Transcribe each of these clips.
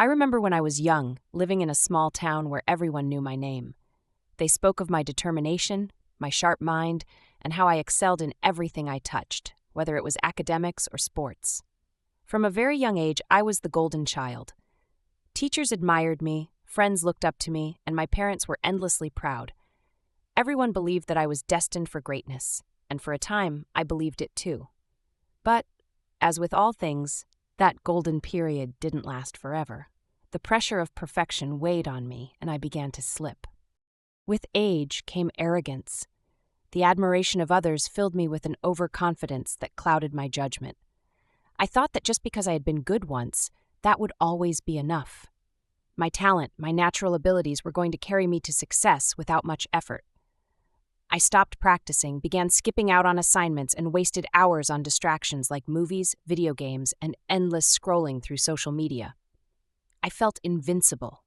I remember when I was young, living in a small town where everyone knew my name. They spoke of my determination, my sharp mind, and how I excelled in everything I touched, whether it was academics or sports. From a very young age, I was the golden child. Teachers admired me, friends looked up to me, and my parents were endlessly proud. Everyone believed that I was destined for greatness, and for a time, I believed it too. But, as with all things, that golden period didn't last forever. The pressure of perfection weighed on me, and I began to slip. With age came arrogance. The admiration of others filled me with an overconfidence that clouded my judgment. I thought that just because I had been good once, that would always be enough. My talent, my natural abilities were going to carry me to success without much effort. I stopped practicing, began skipping out on assignments, and wasted hours on distractions like movies, video games, and endless scrolling through social media. I felt invincible.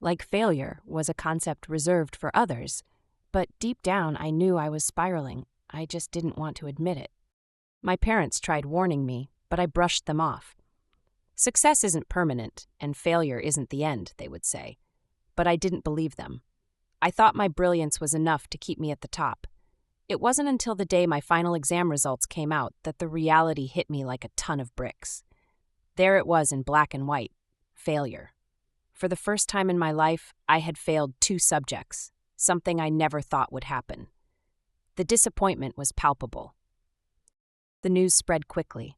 Like failure was a concept reserved for others, but deep down I knew I was spiraling. I just didn't want to admit it. My parents tried warning me, but I brushed them off. Success isn't permanent, and failure isn't the end, they would say. But I didn't believe them. I thought my brilliance was enough to keep me at the top. It wasn't until the day my final exam results came out that the reality hit me like a ton of bricks. There it was in black and white: failure. For the first time in my life, I had failed 2 subjects, something I never thought would happen. The disappointment was palpable. The news spread quickly.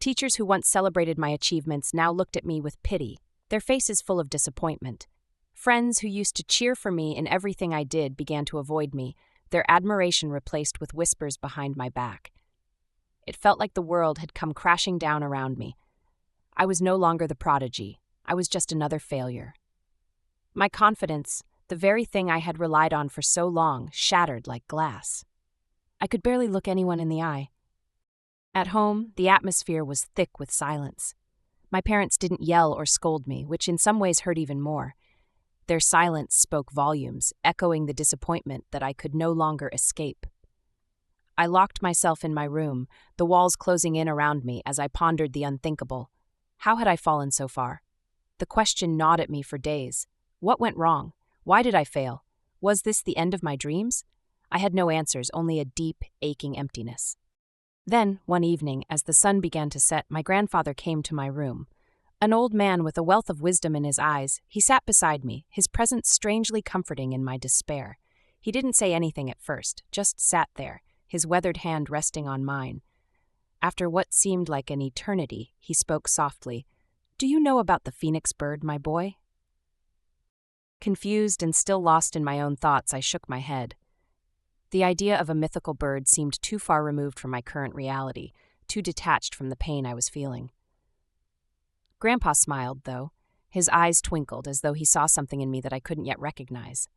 Teachers who once celebrated my achievements now looked at me with pity, their faces full of disappointment. Friends who used to cheer for me in everything I did began to avoid me, their admiration replaced with whispers behind my back. It felt like the world had come crashing down around me. I was no longer the prodigy. I was just another failure. My confidence, the very thing I had relied on for so long, shattered like glass. I could barely look anyone in the eye. At home, the atmosphere was thick with silence. My parents didn't yell or scold me, which in some ways hurt even more. Their silence spoke volumes, echoing the disappointment that I could no longer escape. I locked myself in my room, the walls closing in around me as I pondered the unthinkable. How had I fallen so far? The question gnawed at me for days. What went wrong? Why did I fail? Was this the end of my dreams? I had no answers, only a deep, aching emptiness. Then, one evening, as the sun began to set, my grandfather came to my room. An old man with a wealth of wisdom in his eyes, he sat beside me, his presence strangely comforting in my despair. He didn't say anything at first, just sat there, his weathered hand resting on mine. After what seemed like an eternity, he spoke softly. "Do you know about the phoenix bird, my boy?" Confused and still lost in my own thoughts, I shook my head. The idea of a mythical bird seemed too far removed from my current reality, too detached from the pain I was feeling. Grandpa smiled, though. His eyes twinkled as though he saw something in me that I couldn't yet recognize.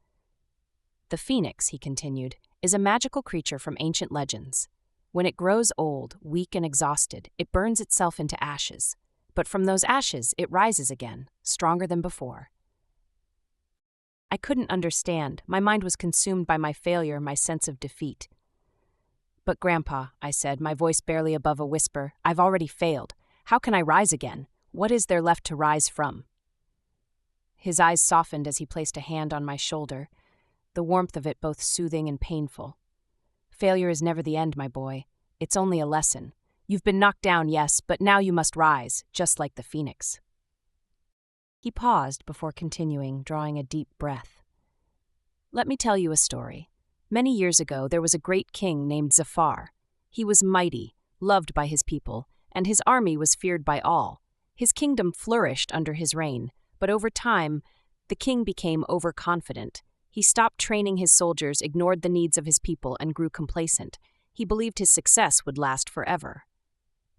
"The phoenix," he continued, "is a magical creature from ancient legends. When it grows old, weak and exhausted, it burns itself into ashes. But from those ashes, it rises again, stronger than before." I couldn't understand. My mind was consumed by my failure, my sense of defeat. "But Grandpa," I said, my voice barely above a whisper, "I've already failed. How can I rise again? What is there left to rise from?" His eyes softened as he placed a hand on my shoulder, the warmth of it both soothing and painful. "Failure is never the end, my boy. It's only a lesson. You've been knocked down, yes, but now you must rise, just like the phoenix." He paused before continuing, drawing a deep breath. "Let me tell you a story. Many years ago, there was a great king named Zafar. He was mighty, loved by his people, and his army was feared by all. His kingdom flourished under his reign, but over time, the king became overconfident. He stopped training his soldiers, ignored the needs of his people, and grew complacent. He believed his success would last forever."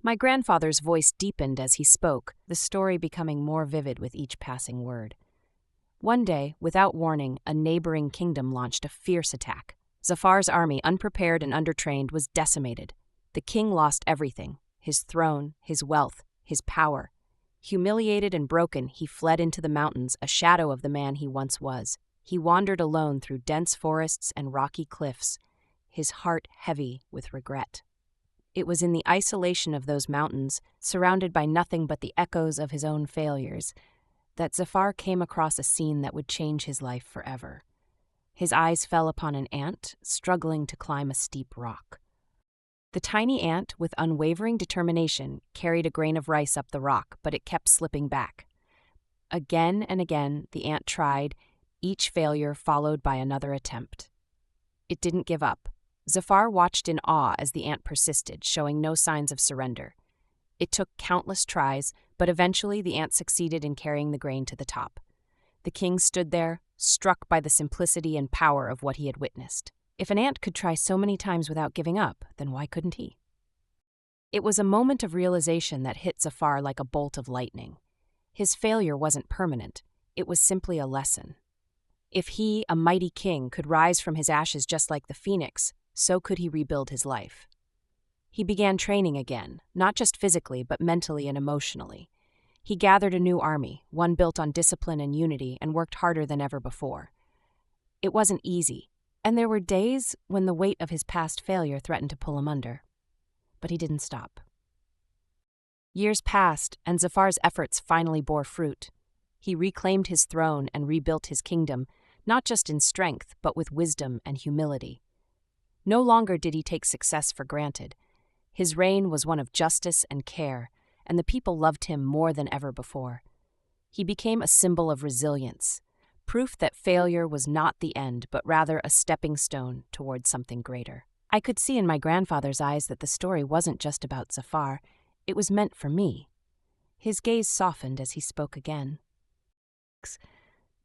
My grandfather's voice deepened as he spoke, the story becoming more vivid with each passing word. One day, without warning, a neighboring kingdom launched a fierce attack. Zafar's army, unprepared and undertrained, was decimated. The king lost everything: his throne, his wealth, his power. Humiliated and broken, he fled into the mountains, a shadow of the man he once was. He wandered alone through dense forests and rocky cliffs, his heart heavy with regret. It was in the isolation of those mountains, surrounded by nothing but the echoes of his own failures, that Zafar came across a scene that would change his life forever. His eyes fell upon an ant struggling to climb a steep rock. The tiny ant, with unwavering determination, carried a grain of rice up the rock, but it kept slipping back. Again and again, the ant tried, each failure followed by another attempt. It didn't give up. Zafar watched in awe as the ant persisted, showing no signs of surrender. It took countless tries, but eventually the ant succeeded in carrying the grain to the top. The king stood there, struck by the simplicity and power of what he had witnessed. If an ant could try so many times without giving up, then why couldn't he? It was a moment of realization that hit Zafar like a bolt of lightning. His failure wasn't permanent. It was simply a lesson. If he, a mighty king, could rise from his ashes just like the phoenix, so could he rebuild his life. He began training again, not just physically, but mentally and emotionally. He gathered a new army, one built on discipline and unity, and worked harder than ever before. It wasn't easy, and there were days when the weight of his past failure threatened to pull him under. But he didn't stop. Years passed, and Zafar's efforts finally bore fruit. He reclaimed his throne and rebuilt his kingdom, not just in strength, but with wisdom and humility. No longer did he take success for granted. His reign was one of justice and care, and the people loved him more than ever before. He became a symbol of resilience, proof that failure was not the end, but rather a stepping stone towards something greater. I could see in my grandfather's eyes that the story wasn't just about Zafar, it was meant for me. His gaze softened as he spoke again.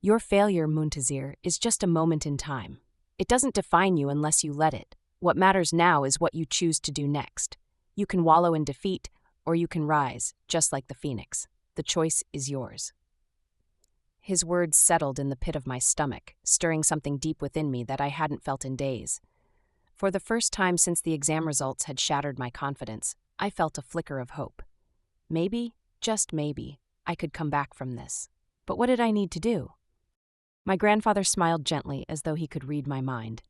Your failure, Muntazir, is just a moment in time. It doesn't define you unless you let it. What matters now is what you choose to do next. You can wallow in defeat, or you can rise, just like the phoenix. The choice is yours. His words settled in the pit of my stomach, stirring something deep within me that I hadn't felt in days. For the first time since the exam results had shattered my confidence, I felt a flicker of hope. Maybe, just maybe, I could come back from this. But what did I need to do? My grandfather smiled gently as though he could read my mind.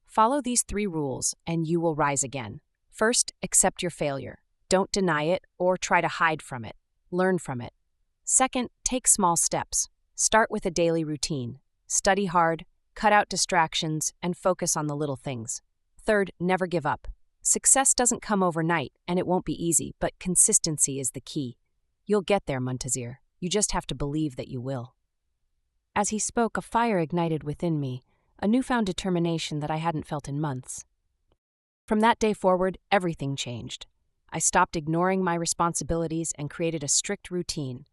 Follow these 3 rules, and you will rise again. First, accept your failure. Don't deny it or try to hide from it. Learn from it. Second, take small steps. Start with a daily routine. Study hard, cut out distractions, and focus on the little things. Third, never give up. Success doesn't come overnight, and it won't be easy, but consistency is the key. You'll get there, Muntazir. You just have to believe that you will. As he spoke, a fire ignited within me, a newfound determination that I hadn't felt in months. From that day forward, everything changed. I stopped ignoring my responsibilities and created a strict routine.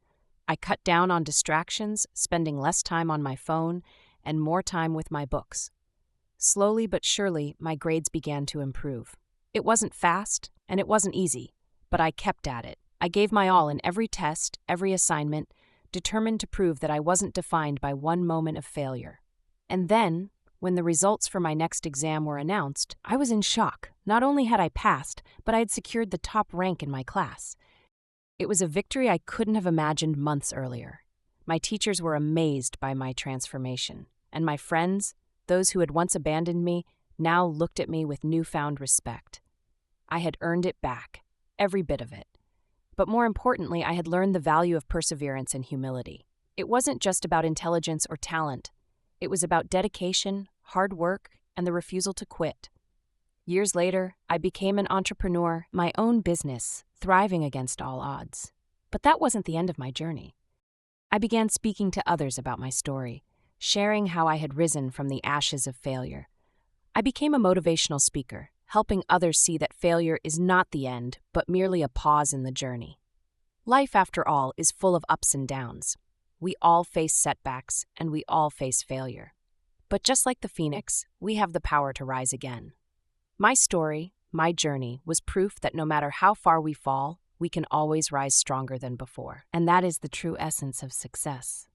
I cut down on distractions, spending less time on my phone and more time with my books. Slowly but surely, my grades began to improve. It wasn't fast, and it wasn't easy, but I kept at it. I gave my all in every test, every assignment, determined to prove that I wasn't defined by one moment of failure. And then, when the results for my next exam were announced, I was in shock. Not only had I passed, but I had secured the top rank in my class. It was a victory I couldn't have imagined months earlier. My teachers were amazed by my transformation, and my friends, those who had once abandoned me, now looked at me with newfound respect. I had earned it back, every bit of it. But more importantly, I had learned the value of perseverance and humility. It wasn't just about intelligence or talent. It was about dedication, hard work, and the refusal to quit. Years later, I became an entrepreneur, my own business, thriving against all odds. But that wasn't the end of my journey. I began speaking to others about my story, sharing how I had risen from the ashes of failure. I became a motivational speaker, helping others see that failure is not the end, but merely a pause in the journey. Life, after all, is full of ups and downs. We all face setbacks, and we all face failure. But just like the phoenix, we have the power to rise again. My story, my journey, was proof that no matter how far we fall, we can always rise stronger than before. And that is the true essence of success.